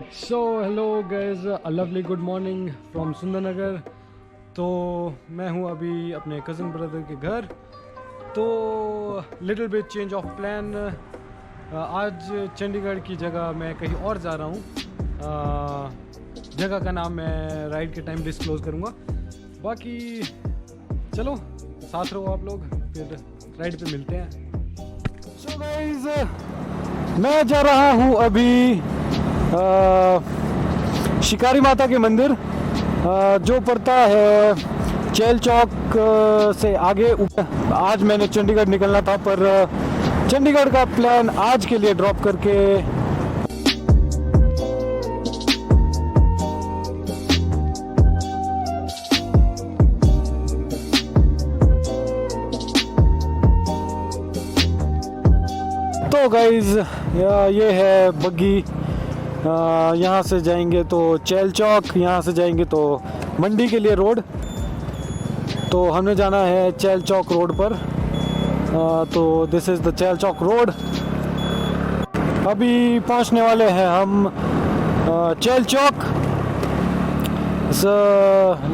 So hello guys, a lovely good morning from Sundarnagar. तो मैं हूँ अभी अपने कज़न ब्रदर के घर। तो little bit change of plan. आज चंडीगढ़ की जगह मैं कहीं और जा रहा हूँ। जगह का नाम मैं राइड के टाइम डिस्क्लोज़ करूँगा। बाकी चलो साथ रहो आप लोग, फिर राइड पे मिलते हैं। सो गाइस, मैं जा रहा हूँ अभी शिकारी माता के मंदिर, जो पड़ता है चेल चौक से आगे ऊपर। आज मैंने चंडीगढ़ निकलना था, पर चंडीगढ़ का प्लान आज के लिए ड्रॉप करके तो गाइज ये है बग्गी। यहाँ से जाएंगे तो चेल चौक, यहाँ से जाएंगे तो मंडी के लिए रोड। तो हमने जाना है चेल चौक रोड पर। तो दिस इज़ द चेल चौक रोड। अभी पहुँचने वाले हैं हम Chail Chowk.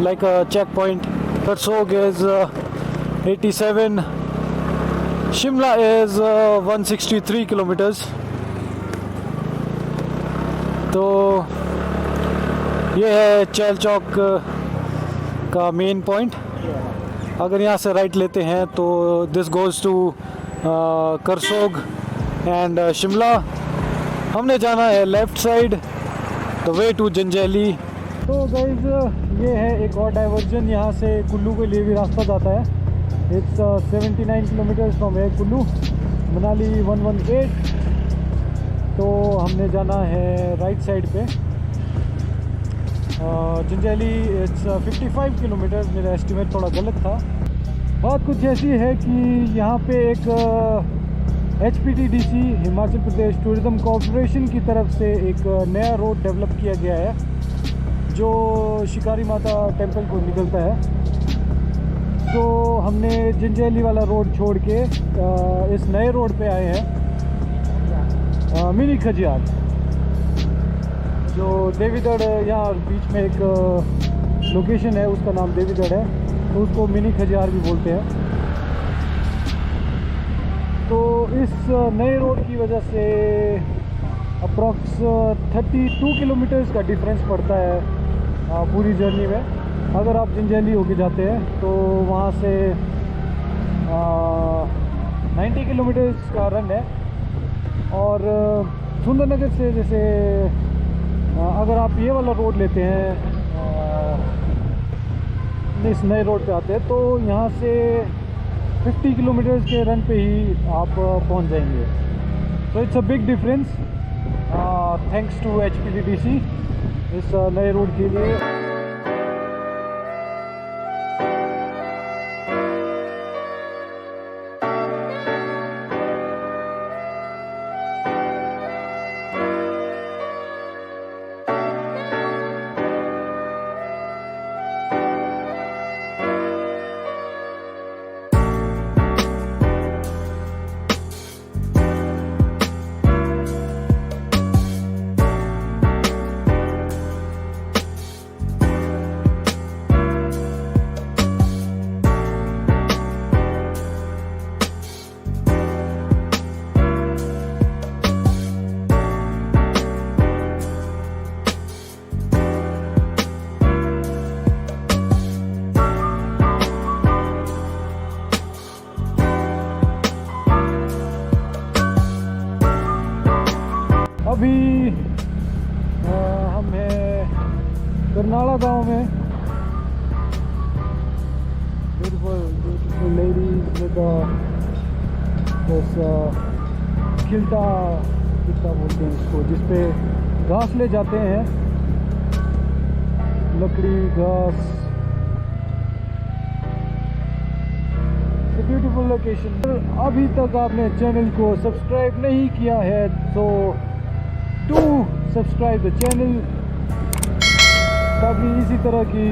Like a check point. Karsog is 87, Shimla is 163 kilometres. तो ये है चेल चौक का मेन पॉइंट। अगर यहाँ से राइट लेते हैं तो this goes to Karsog and Shimla. हमने जाना है left side, the way to Janjehli. तो गाइज ये है एक और डाइवर्जन, यहाँ से कुल्लू के लिए भी रास्ता जाता है। इट्स 79 किलोमीटर्स फ्रॉम है कुल्लू, मनाली 118। तो हमने जाना है राइट साइड पे जंजैली। It's 55 kilometres. मेरा एस्टिमेट थोड़ा गलत था। बात कुछ ऐसी है कि यहाँ पे एक HPTDC Himachal Pradesh tourism corporation की तरफ से एक नया रोड डेवलप किया गया है, जो शिकारी माता टेम्पल को निकलता है। तो हमने जंजैली वाला रोड छोड़ के इस नए रोड पे आए हैं, मिनी खजियार। जो देवीगढ़, यहाँ बीच में एक लोकेशन है, उसका नाम देवीगढ़ है, तो उसको मिनी खजियार भी बोलते हैं। तो इस नए रोड की वजह से अप्रॉक्स 32 किलोमीटर्स का डिफरेंस पड़ता है पूरी जर्नी में। अगर आप जंजैली होके जाते हैं तो वहाँ से 90 किलोमीटर्स का रन है। और सुंदरनगर से जैसे अगर आप ये वाला रोड लेते हैं, इस नए रोड पे आते हैं, तो यहाँ से 50 किलोमीटर्स के रन पे ही आप पहुँच जाएंगे। So it's a big difference. Thanks to HPTDC इस नए रोड के लिए। अभी हम हैं करनाला गांव में। ब्यूटीफुल लेडीज विद खिलता बोलते हैं इसको, जिसपे घास ले जाते हैं, लकड़ी घास। Beautiful location. अभी तक आपने चैनल को सब्सक्राइब नहीं किया है तो टू सब्सक्राइब द चैनल, ताकि इसी तरह की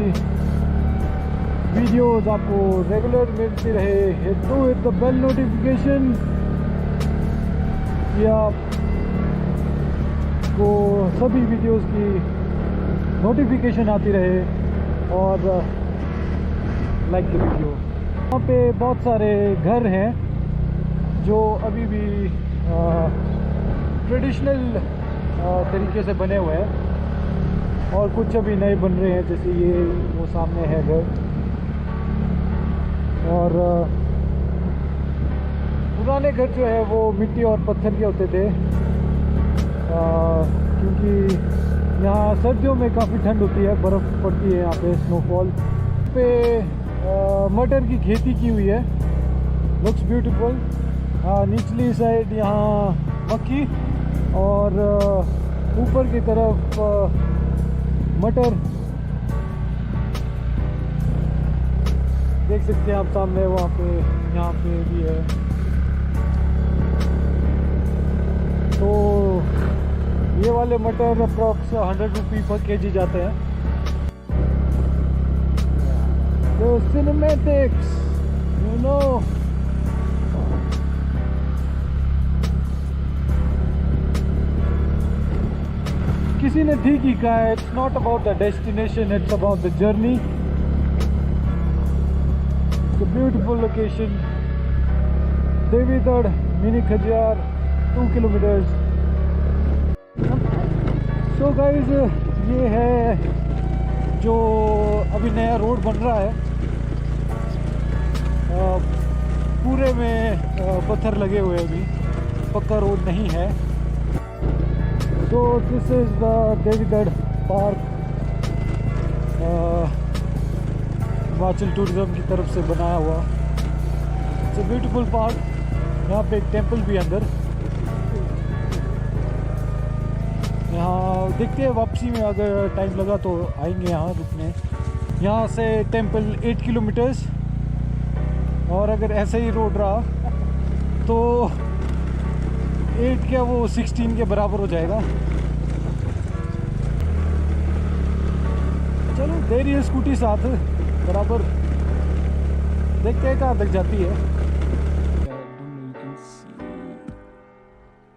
वीडियोस आपको रेगुलर मिलती रहे। हिट द बेल नोटिफिकेशन, या आपको सभी वीडियोस की नोटिफिकेशन आती रहे और लाइक द वीडियो। यहाँ पे बहुत सारे घर हैं जो अभी भी ट्रेडिशनल तरीके से बने हुए हैं और कुछ अभी नए बन रहे हैं, जैसे ये वो सामने है घर। और पुराने घर जो है वो मिट्टी और पत्थर के होते थे, क्योंकि यहाँ सर्दियों में काफ़ी ठंड होती है, बर्फ़ पड़ती है यहाँ पे, स्नोफॉल पे। मटर की खेती की हुई है, लुक्स ब्यूटीफुल। निचली साइड यहाँ मक्की और ऊपर की तरफ मटर देख सकते हैं आप सामने, वहाँ पे यहाँ पे भी है। तो ये वाले मटर अप्रॉक्स 100 रुपये पर केजी जाते हैं। तो सिनेमैटिक्स यू नो, किसी ने ठीक ही कहा है, it's not about the destination, it's about the journey. The beautiful location, Devigarh mini Khajjiar 2 kilometres. So guys, ये है जो अभी नया रोड बन रहा है, पूरे में पत्थर लगे हुए, अभी पक्का रोड नहीं है। सो this is the Devigarh park, Himachal tourism की तरफ से बनाया हुआ। It's a beautiful park. यहाँ पे एक टेंपल भी अंदर। यहाँ देखते हैं वापसी में, अगर टाइम लगा तो आएंगे यहाँ रुकने। यहाँ से टेंपल 8 किलोमीटर्स, और अगर ऐसे ही रोड रहा तो 8 क्या वो 16 के बराबर हो जाएगा। चलो देरी है, स्कूटी साथ बराबर, देखते हैं कहाँ तक जाती है।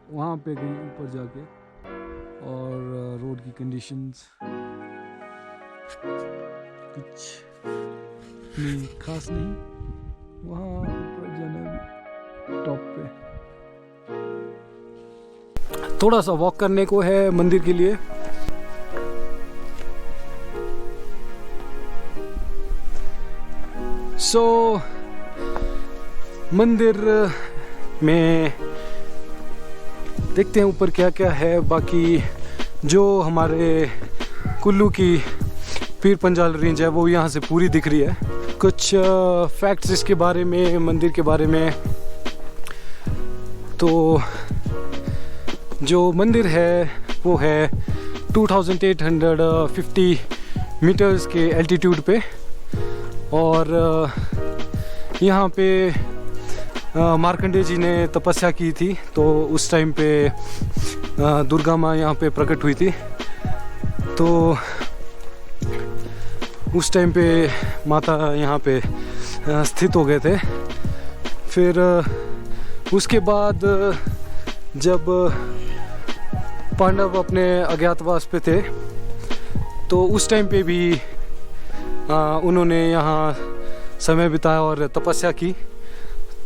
वहाँ पे गई ऊपर जाके, और रोड की कंडीशंस कुछ नहीं खास नहीं। वहाँ ऊपर जाना भी टॉप पे, थोड़ा सा वॉक करने को है मंदिर के लिए। सो मंदिर में देखते हैं ऊपर क्या क्या है। बाकी जो हमारे कुल्लू की पीर पंजाल रेंज है वो यहाँ से पूरी दिख रही है। कुछ फैक्ट्स इसके बारे में, मंदिर के बारे में। तो जो मंदिर है वो है 2850 मीटर्स के एल्टीट्यूड पे, और यहाँ पे मार्कंडेय जी ने तपस्या की थी, तो उस टाइम पे दुर्गा माँ यहाँ पे प्रकट हुई थी। तो उस टाइम पे माता यहाँ पे स्थित हो गए थे। फिर उसके बाद जब पांडव अपने अज्ञातवास पे थे, तो उस टाइम पे भी उन्होंने यहाँ समय बिताया और तपस्या की।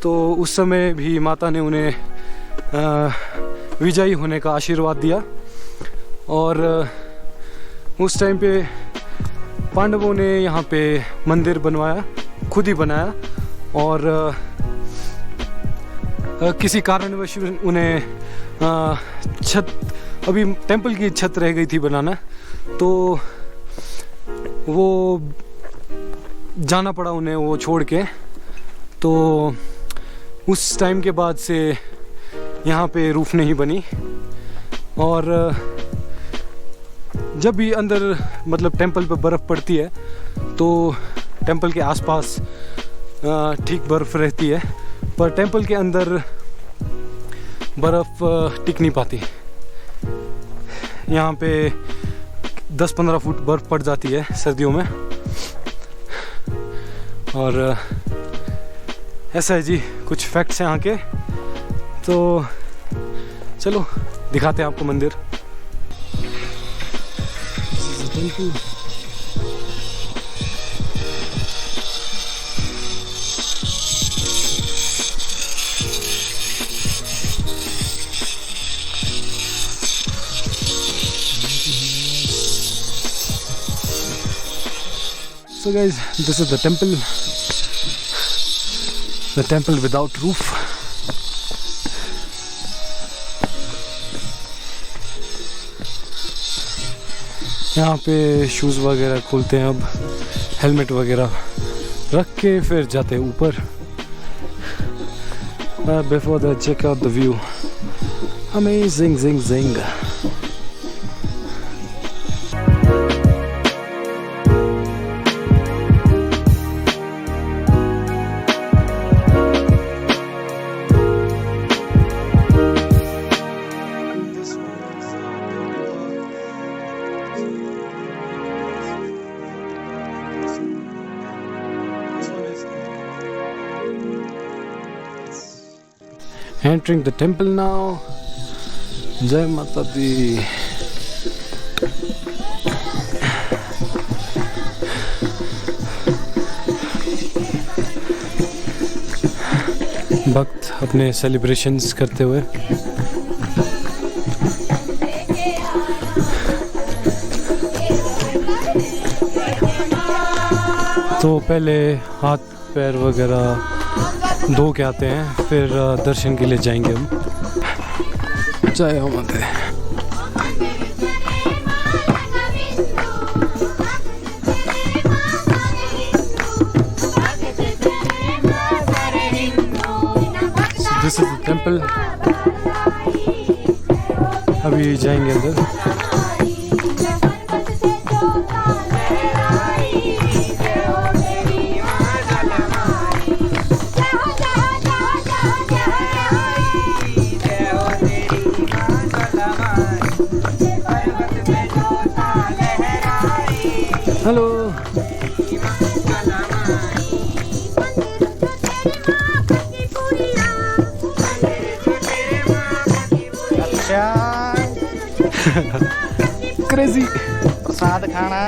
तो उस समय भी माता ने उन्हें विजयी होने का आशीर्वाद दिया, और उस टाइम पे पांडवों ने यहाँ पे मंदिर बनवाया, खुद ही बनाया। और किसी कारणवश उन्हें छत, अभी टेंपल की छत रह गई थी बनाना, तो वो जाना पड़ा उन्हें वो छोड़ के। तो उस टाइम के बाद से यहाँ पे रूफ नहीं बनी, और जब भी अंदर मतलब टेंपल पे बर्फ़ पड़ती है तो टेंपल के आसपास ठीक बर्फ़ रहती है, पर टेंपल के अंदर बर्फ़ टिक नहीं पाती। यहाँ पे 10-15 फुट बर्फ़ पड़ जाती है सर्दियों में। और ऐसा है जी, कुछ फैक्ट्स हैं यहाँ के। तो चलो दिखाते हैं आपको मंदिर। temple. So guys, this is the temple without roof. यहाँ पे शूज़ वगैरह खोलते हैं, अब हेलमेट वगैरह रख के फिर जाते हैं ऊपर. Before that, check out the view. Amazing, zing. Entering the temple now. Jai Mata Di. भक्त अपने सेलिब्रेशंस करते हुए. तो पहले हाथ पैर वगैरह धो के आते हैं, फिर दर्शन के लिए जाएंगे हम. जय हो माते. This is the temple. अभी जाएंगे अंदर. हेलो. क्रेजी. प्रसाद खाना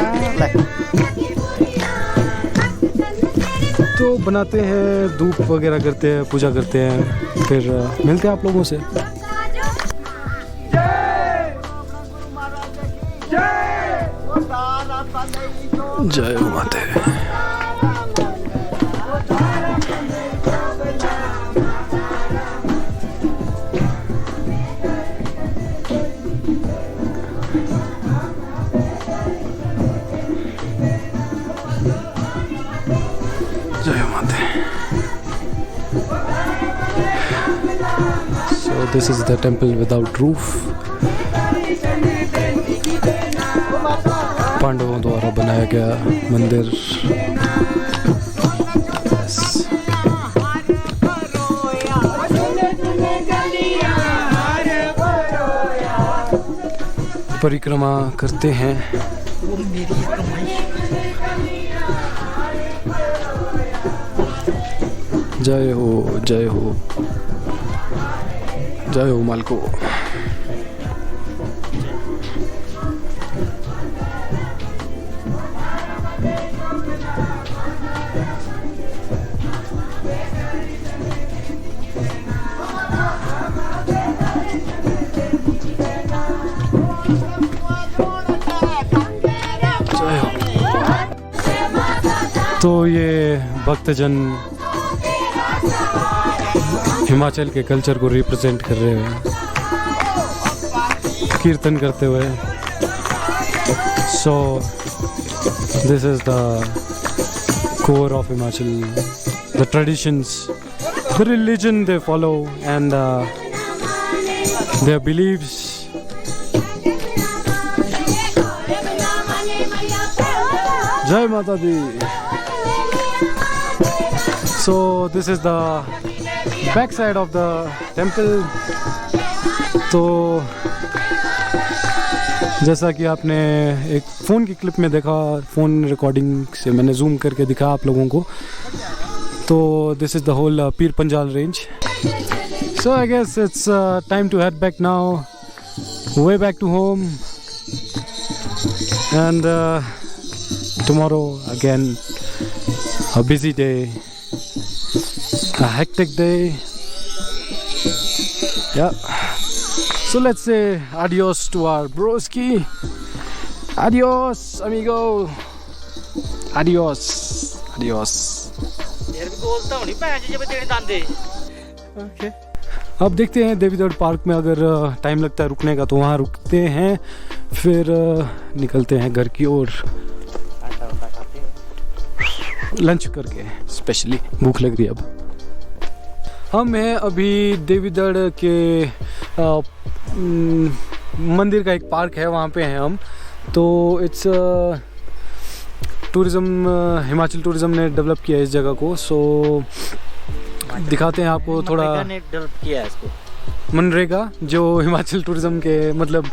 तो बनाते हैं, धूप वगैरह करते हैं, पूजा करते हैं, फिर मिलते हैं आप लोगों से. जय माते. जय माते. So this is the temple without roof. पांडवों द्वारा बनाया गया मंदिर. परिक्रमा करते हैं. जय हो, जय हो, जय हो मालको. तो ये भक्तजन हिमाचल के कल्चर को रिप्रेजेंट कर रहे हैं, कीर्तन करते हुए. So this is the core of Himachal, the traditions, the religion they follow and their beliefs. जय माता दी. So this is the back side of the temple. तो जैसा कि आपने एक फ़ोन की क्लिप में देखा, फ़ोन रिकॉर्डिंग से मैंने जूम करके दिखा आप लोगों को, तो this is the whole Pir Panjal range. So I guess it's time to head back now, way back to home. And tomorrow again a busy day, a hectic day. Yeah. So let's say adios to our broski. Adios, amigo. Adios. Adios. Okay. अब देखते हैं Devigarh park में, अगर time लगता है रुकने का तो वहाँ रुकते हैं, फिर निकलते हैं घर की ओर लंच करके। स्पेशली भूख लग रही है अब। हम हैं अभी देवीगढ़ के मंदिर का एक पार्क है, वहाँ पे हैं हम। तो इट्स टूरिज़्म, हिमाचल टूरिज़्म ने डेवलप किया है इस जगह को। सो दिखाते हैं आपको थोड़ा। ने डेवलप किया है इसको, मनरेगा, जो हिमाचल टूरिज़्म के मतलब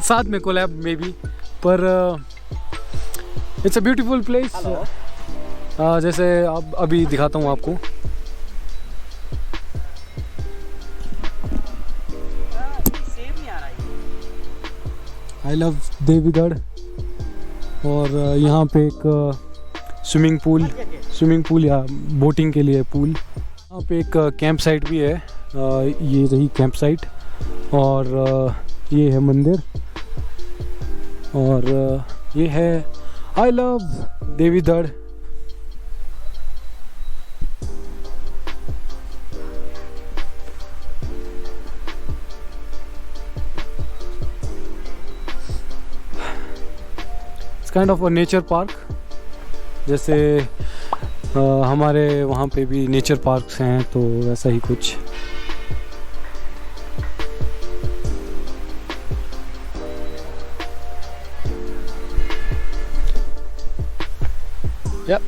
साथ में कोलैब में भी, पर इट्स अ ब्यूटीफुल प्लेस। जैसे अब अभी दिखाता हूँ आपको। I love Devigarh. और यहाँ पे एक स्विमिंग पूल या बोटिंग के लिए पूल, यहाँ पे एक कैंप साइट भी है। ये रही कैंप साइट, और ये है मंदिर, और ये है I love Devigarh. It's kind of a nature park, जैसे हमारे वहाँ पे भी नेचर पार्क्स हैं, तो वैसा ही कुछ। Yep.